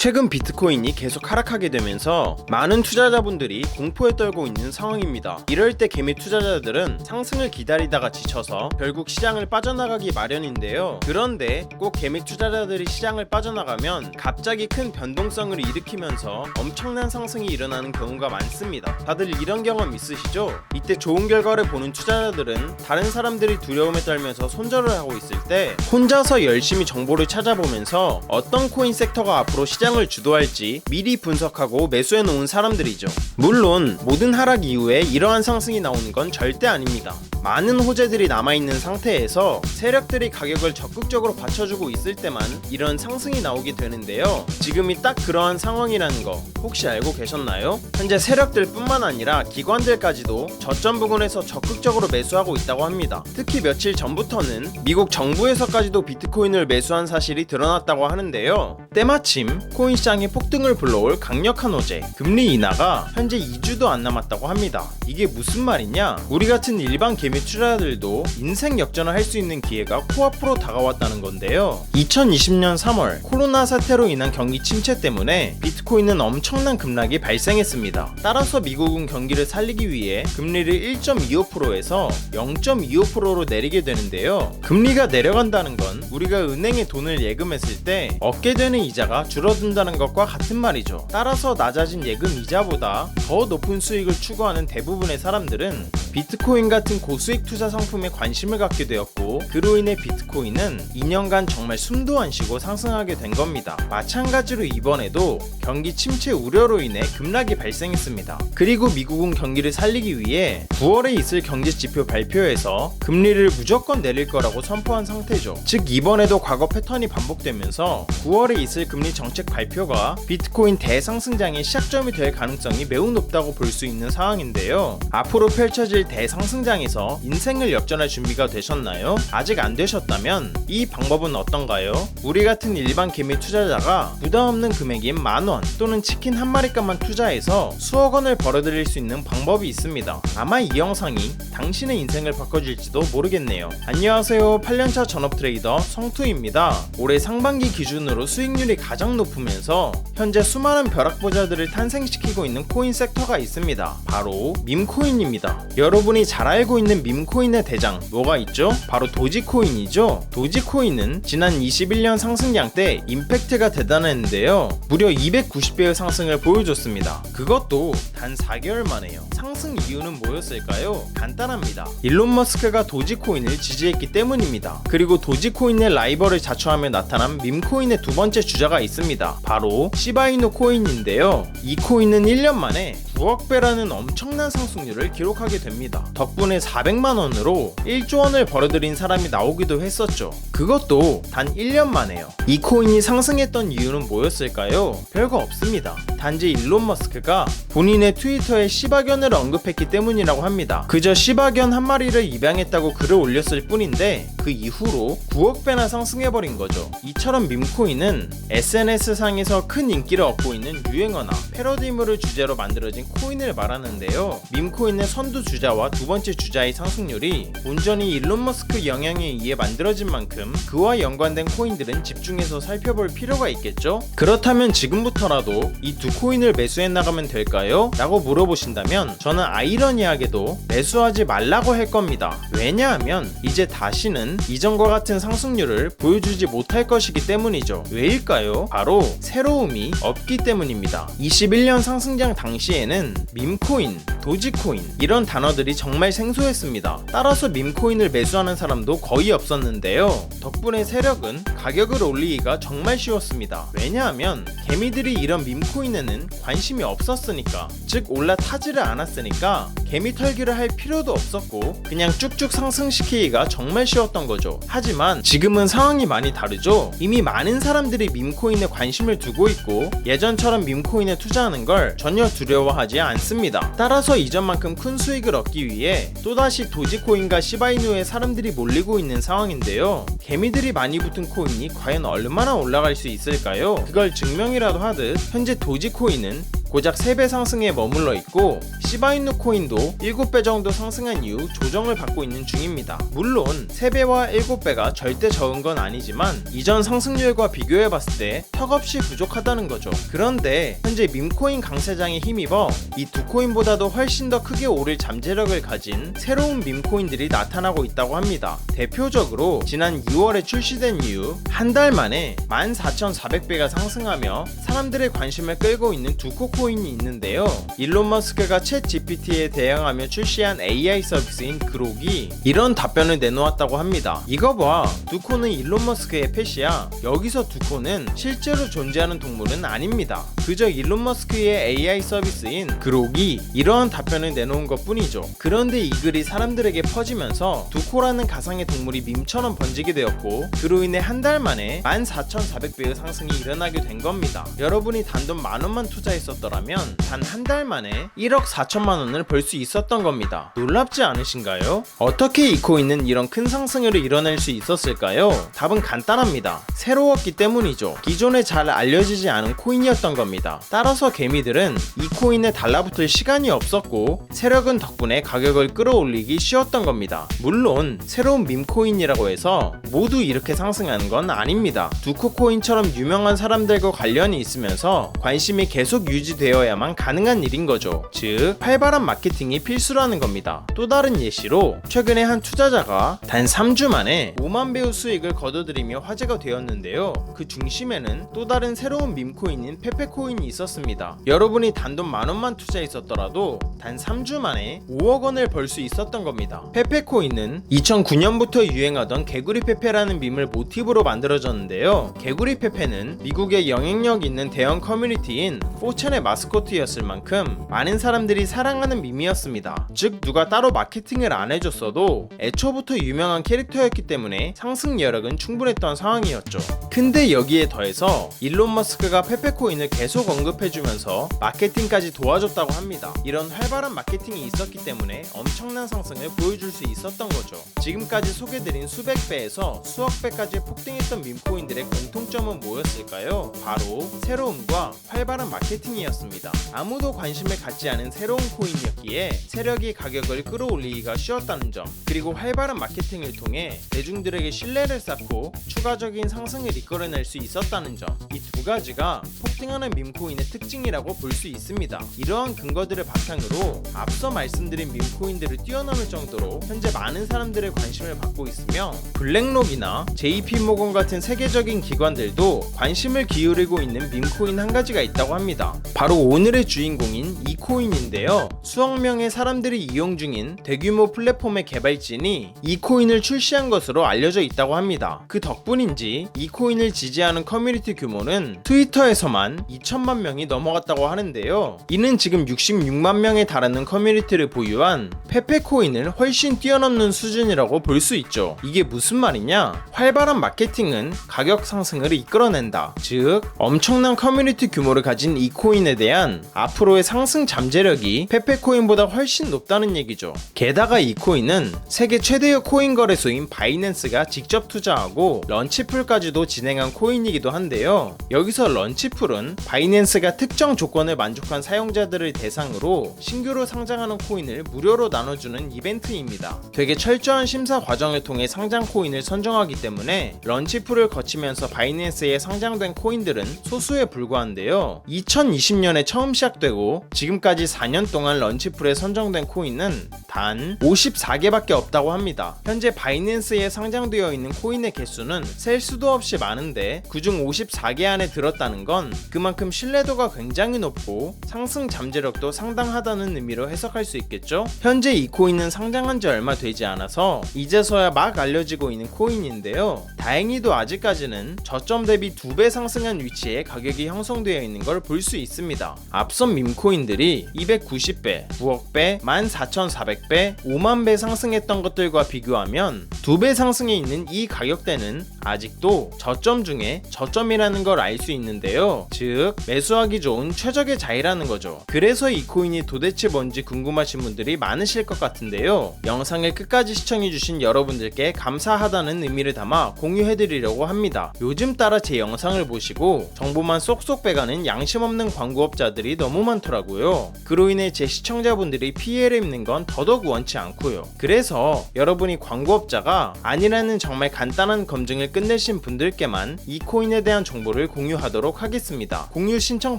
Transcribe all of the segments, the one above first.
최근 비트코인이 계속 하락하게 되면서 많은 투자자분들이 공포에 떨고 있는 상황입니다. 이럴 때 개미 투자자들은 상승을 기다리다가 지쳐서 결국 시장을 빠져나가기 마련인데요. 그런데 꼭 개미 투자자들이 시장을 빠져나가면 갑자기 큰 변동성을 일으키면서 엄청난 상승이 일어나는 경우가 많습니다. 다들 이런 경험 있으시죠? 이때 좋은 결과를 보는 투자자들은 다른 사람들이 두려움에 떨면서 손절을 하고 있을 때 혼자서 열심히 정보를 찾아보면서 어떤 코인 섹터가 앞으로 시장을 주도할지 미리 분석하고 매수해 놓은 사람들이죠. 물론 모든 하락 이후에 이러한 상승이 나오는 건 절대 아닙니다. 많은 호재들이 남아있는 상태에서 세력들이 가격을 적극적으로 받쳐주고 있을 때만 이런 상승이 나오게 되는데요. 지금이 딱 그러한 상황이라는 거 혹시 알고 계셨나요? 현재 세력들 뿐만 아니라 기관들까지도 저점 부근에서 적극적으로 매수하고 있다고 합니다. 특히 며칠 전부터는 미국 정부에서까지도 비트코인을 매수한 사실이 드러났다고 하는데요. 때마침 코인 시장에 폭등을 불러올 강력한 호재, 금리 인하가 현재 2주도 안 남았다고 합니다. 이게 무슨 말이냐? 우리 같은 일반 개미 투자자들도 인생 역전을 할 수 있는 기회가 코앞으로 다가왔다는 건데요. 2020년 3월 코로나 사태로 인한 경기 침체 때문에 비트코인은 엄청난 급락이 발생했습니다. 따라서 미국은 경기를 살리기 위해 금리를 1.25%에서 0.25%로 내리게 되는데요. 금리가 내려간다는 건 우리가 은행에 돈을 예금했을 때 얻게 되는 이자가 줄어든다는 것과 같은 말이죠. 따라서 낮아진 예금 이자보다 더 높은 수익을 추구하는 대부분의 사람들은 비트코인 같은 고수익 투자 상품에 관심을 갖게 되었고, 그로 인해 비트코인은 2년간 정말 숨도 안 쉬고 상승하게 된 겁니다. 마찬가지로 이번에도 경기 침체 우려로 인해 급락이 발생했습니다. 그리고 미국은 경기를 살리기 위해 9월에 있을 경제지표 발표에서 금리를 무조건 내릴 거라고 선포한 상태죠. 즉 이번에도 과거 패턴이 반복되면서 9월에 있을 금리 정책 발표가 비트코인 대상승장의 시작점이 될 가능성이 매우 높다고 볼 수 있는 상황인데요. 앞으로 펼쳐질 대상승장에서 인생을 역전할 준비가 되셨나요? 아직 안 되셨다면 이 방법은 어떤가요? 우리 같은 일반 개미 투자자가 부담없는 금액인 10,000원 또는 치킨 한 마리값만 투자해서 수억 원을 벌어들일 수 있는 방법이 있습니다. 아마 이 영상이 당신의 인생을 바꿔줄지도 모르겠네요. 안녕하세요. 8년차 전업 트레이더 성투입니다. 올해 상반기 기준으로 수익률이 가장 높으면서 현재 수많은 벼락부자들을 탄생시키고 있는 코인 섹터가 있습니다. 바로 밈코인입니다. 여러분이 잘 알고 있는 밈코인의 대장 뭐가 있죠? 바로 도지코인이죠. 도지코인은 지난 21년 상승량 때 임팩트가 대단했는데요. 무려 290배의 상승을 보여줬습니다. 그것도 단 4개월 만에요. 상승 이유는 뭐였을까요? 간단합니다. 일론 머스크가 도지코인을 지지했기 때문입니다. 그리고 도지코인의 라이벌을 자처하며 나타난 밈코인의 두 번째 주자가 있습니다. 바로 시바이누 코인인데요. 이 코인은 1년 만에 9억 배라는 엄청난 상승률을 기록하게 됩니다. 덕분에 400만 원으로 1조 원을 벌어들인 사람이 나오기도 했었죠. 그것도 단 1년 만에요. 이 코인이 상승했던 이유는 뭐였을까요? 별거 없습니다. 단지 일론 머스크가 본인의 트위터에 시바견을 언급했기 때문이라고 합니다. 그저 시바견 한 마리를 입양했다고 글을 올렸을 뿐인데 그 이후로 9억 배나 상승해버린 거죠. 이처럼 밈코인은 SNS상에서 큰 인기를 얻고 있는 유행어나 패러디물을 주제로 만들어진 코인을 말하는데요. 밈코인의 선두 주자와 두 번째 주자의 상승률이 온전히 일론 머스크 영향에 의해 만들어진 만큼 그와 연관된 코인들은 집중해서 살펴볼 필요가 있겠죠? 그렇다면 지금부터라도 이 두 코인을 매수해 나가면 될까요? 라고 물어보신다면 저는 아이러니하게도 매수하지 말라고 할 겁니다. 왜냐하면 이제 다시는 이전과 같은 상승률을 보여주지 못할 것이기 때문이죠. 왜일까요? 바로 새로움이 없기 때문입니다. 21년 상승장 당시에는 밈코인, 도지코인 이런 단어들이 정말 생소했습니다. 따라서 밈코인을 매수하는 사람도 거의 없었는데요. 덕분에 세력은 가격을 올리기가 정말 쉬웠습니다. 왜냐하면 개미들이 이런 밈코인에는 관심이 없었으니까, 즉 올라타지를 않았으니까 개미 털기를 할 필요도 없었고 그냥 쭉쭉 상승시키기가 정말 쉬웠던 거죠. 하지만 지금은 상황이 많이 다르죠. 이미 많은 사람들이 밈코인에 관심을 두고 있고 예전처럼 밈코인에 투자하는 걸 전혀 두려워하지 않습니다. 따라서 이전만큼 큰 수익을 얻기 위해 또다시 도지코인과 시바이누에 사람들이 몰리고 있는 상황인데요. 개미들이 많이 붙은 코인이 과연 얼마나 올라갈 수 있을까요? 그걸 증명이라도 하듯 현재 도지코인은 고작 3배 상승에 머물러 있고 시바이누 코인도 7배 정도 상승한 이후 조정을 받고 있는 중입니다. 물론 3배와 7배가 절대 적은 건 아니지만 이전 상승률과 비교해봤을 때 턱없이 부족하다는 거죠. 그런데 현재 밈코인 강세장에 힘입어 이 두 코인보다도 훨씬 더 크게 오를 잠재력을 가진 새로운 밈코인들이 나타나고 있다고 합니다. 대표적으로 지난 2월에 출시된 이후 한 달 만에 14,400배가 상승하며 사람들의 관심을 끌고 있는 두코 코인이 있는데요. 일론 머스크가 챗 GPT에 대응하며 출시한 AI 서비스인 그록이 이런 답변을 내놓았다고 합니다. 이거 봐, 두코는 일론 머스크의 펫이야. 여기서 두코는 실제로 존재하는 동물은 아닙니다. 그저 일론 머스크의 AI 서비스인 그록이 이러한 답변을 내놓은 것 뿐이죠. 그런데 이 글이 사람들에게 퍼지면서 두코라는 가상의 동물이 밈처럼 번지게 되었고 그로 인해 한 달 만에 14,400배의 상승이 일어나게 된 겁니다. 여러분이 단돈 10,000원만 투자했었더라면 단 한 달 만에 1억 4천만 원을 벌 수 있었던 겁니다. 놀랍지 않으신가요? 어떻게 이 코인은 이런 큰 상승을 이뤄낼 수 있었을까요? 답은 간단합니다. 새로웠기 때문이죠. 기존에 잘 알려지지 않은 코인이었던 겁니다. 따라서 개미들은 이 코인에 달라붙을 시간이 없었고 세력은 덕분에 가격을 끌어올리기 쉬웠던 겁니다. 물론 새로운 밈코인이라고 해서 모두 이렇게 상승하는 건 아닙니다. 두코 코인처럼 유명한 사람들과 관련이 있으면서 관심이 계속 유지되어야만 가능한 일인 거죠. 즉 활발한 마케팅이 필수라는 겁니다. 또 다른 예시로 최근에 한 투자자가 단 3주 만에 5만 배의 수익을 거둬들이며 화제가 되었는데요. 그 중심에는 또 다른 새로운 밈코인인 페페코인이 있었습니다. 여러분이 단돈 10,000원만 투자했었더라도 단 3주 만에 5억 원을 벌 수 있었던 겁니다. 페페코인은 2009년부터 유행하던 개구리 페페라는 밈을 모티브로 만들어졌는데요. 개구리 페페는 미국의 영향력 있는 대형 커뮤니티인 4chan의 마스코트였을 만큼 많은 사람들이 사랑하는 밈이었습니다. 즉 누가 따로 마케팅을 안 해줬어도 애초부터 유명한 캐릭터였기 때문에 상승 여력은 충분했던 상황이었죠. 근데 여기에 더해서 일론 머스크가 페페코인을 계속 언급해주면서 마케팅까지 도와줬다고 합니다. 이런 활발한 마케팅이 있었기 때문에 엄청난 상승을 보여줄 수 있었던 거죠. 지금까지 소개드린 수백 배에서 수억 배까지 폭등했던 밈코인들의 공통점은 뭐였을까요? 바로 새로움과 활발한 마케팅이었습니다. 아무도 관심을 갖지 않은 새로운 코인이었기에 세력이 가격을 끌어올리기가 쉬웠다는 점, 그리고 활발한 마케팅을 통해 대중들에게 신뢰를 쌓고 추가적인 상승을 이끌어낼 수 있었다는 점, 이 두 가지가 폭등하는 밈코인의 특징이라고 볼 수 있습니다. 이러한 근거들을 바탕으로 앞서 말씀드린 밈코인들을 뛰어넘을 정도로 현재 많은 사람들의 관심을 받고 있으며 블랙록이나 JP모건 같은 세계적인 기관들도 관심을 기울이고 있는 밈코인 한 가지가 있다고 합니다. 바로 오늘의 주인공인 이 코인인데요. 수억 명의 사람들이 이용 중인 대규모 플랫폼의 개발진이 이 코인을 출시한 것으로 알려져 있다고 합니다. 그 덕분인지 이 코인을 지지하는 커뮤니티 규모는 트위터에서만 2천만 명이 넘어갔다고 하는데요. 이는 지금 66만 명에 달하는 커뮤니티를 보유한 페페코인을 훨씬 뛰어넘는 수준이라고 볼 수 있죠. 이게 무슨 말이냐? 활발한 마케팅은 가격 상승을 이끌어낸다. 즉 엄청난 커뮤니티 규모를 가진 이 코인에 대한 앞으로의 상승 잠재력이 페페코인보다 훨씬 높다는 얘기죠. 게다가 이 코인은 세계 최대의 코인 거래소인 바이낸스가 직접 투자하고 런치풀까지도 진행한 코인이기도 한데요. 여기서 런치풀은 바이낸스가 특정 조건을 만족한 사용자들을 대상으로 신규로 상장하는 코인을 무료로 나눠주는 이벤트입니다. 되게 철저한 심사 과정을 통해 상장 코인을 선정하기 때문에 런치풀을 거치면서 바이낸스에 상장된 코인들은 소수에 불과한데요. 2020년에 처음 시작되고 지금까지 4년 동안 런치풀에 선정된 코인은 단 54개밖에 없다고 합니다. 현재 바이낸스에 상장되어 있는 코인의 개수는 셀 수도 없이 많은데 그중 54개 안에 들었다는 건 그만큼 신뢰도가 굉장히 높고 상승 잠재력도 상당하다는 의미로 해석할 수 있겠죠? 현재 이 코인은 상장한 지 얼마 되지 않아서 이제서야 막 알려지고 있는 코인인데요. 다행히도 아직까지는 저점 대비 2배 상승한 위치에 가격이 형성되어 있는 걸 볼 수 있습니다. 앞선 밈코인들이 290배, 9억배, 14,400배, 5만배 상승했던 것들과 비교하면 2배 상승에 있는 이 가격대는 아직도 저점 중에 저점이라는 걸 알 수 있는데요. 즉 매수하기 좋은 최적의 자리라는 거죠. 그래서 이 코인이 도대체 뭔지 궁금하신 분들이 많으실 것 같은데요. 영상을 끝까지 시청해주신 여러분들께 감사하다는 의미를 담아 공유해드리려고 합니다. 요즘 따라 제 영상을 보시고 정보만 쏙쏙 빼가는 양심 없는 광고업자들이 너무 많더라고요. 그로 인해 제 시청자분들이 피해를 입는 건 더더욱 원치 않고요. 그래서 여러분이 광고업자가 아니라는 정말 간단한 검증을 끝내신 분들께만 이 코인에 대한 정보를 공유하도록 하겠습니다. 공유 신청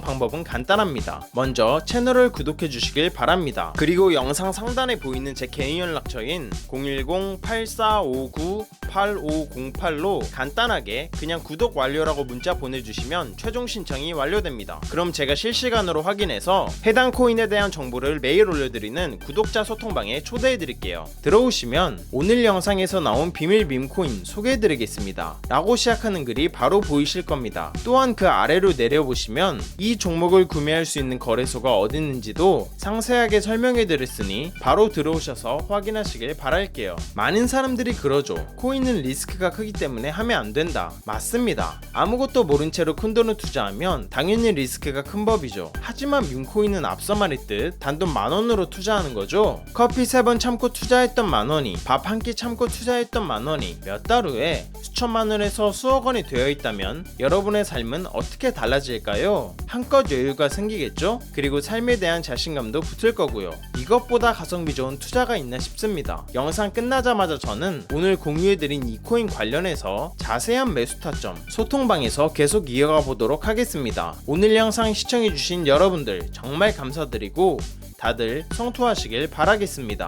방법은 간단합니다. 먼저 채널을 구독해 주시길 바랍니다. 그리고 영상 상단에 보이는 제 개인 연락처인 010-8459-8508로 간단하게 그냥 구독 완료라고 문자 보내주시면 최종 신청이 완료됩니다. 그럼 제가 실시간으로 확인해서 해당 코인에 대한 정보를 매일 올려드리는 구독자 소통방에 초대해드릴게요. 들어오시면 오늘 영상에서 나온 비밀 밈코인 소개해드리겠습니다 라고 시작하는 글이 바로 보이실 겁니다. 또한 그 아래로 내려보시면 이 종목을 구매할 수 있는 거래소가 어디 있는지도 상세하게 설명해드렸으니 바로 들어오셔서 확인하시길 바랄게요. 많은 사람들이 그러죠. 코인은 리스크가 크기 때문에 하면 안 된다. 맞습니다. 아무것도 모른 채로 큰 돈을 투자하면 당연히 리스크가 큰 법이죠. 하지만 밈코인은 앞서 말했듯 단돈 10,000원으로 투자하는 거죠. 커피 3번 참고 투자했던 10,000원이 밥 한 끼 참고 투자했던 10,000원이 몇 달 후에 수천만 원에서 수억 원이 되어 있다면 여러분의 삶은 어떻게 달라질까요? 한껏 여유가 생기겠죠? 그리고 삶에 대한 자신감도 붙을 거고요. 이것보다 가성비 좋은 투자가 있나 싶습니다. 영상 끝나자마자 저는 오늘 공유해드린 이 코인 관련해서 자세한 매수 타점 소통방에서 계속 이어가 보도록 하겠습니다. 오늘 영상 시청해주신 여러분들 정말 감사드리고 다들 성투하시길 바라겠습니다.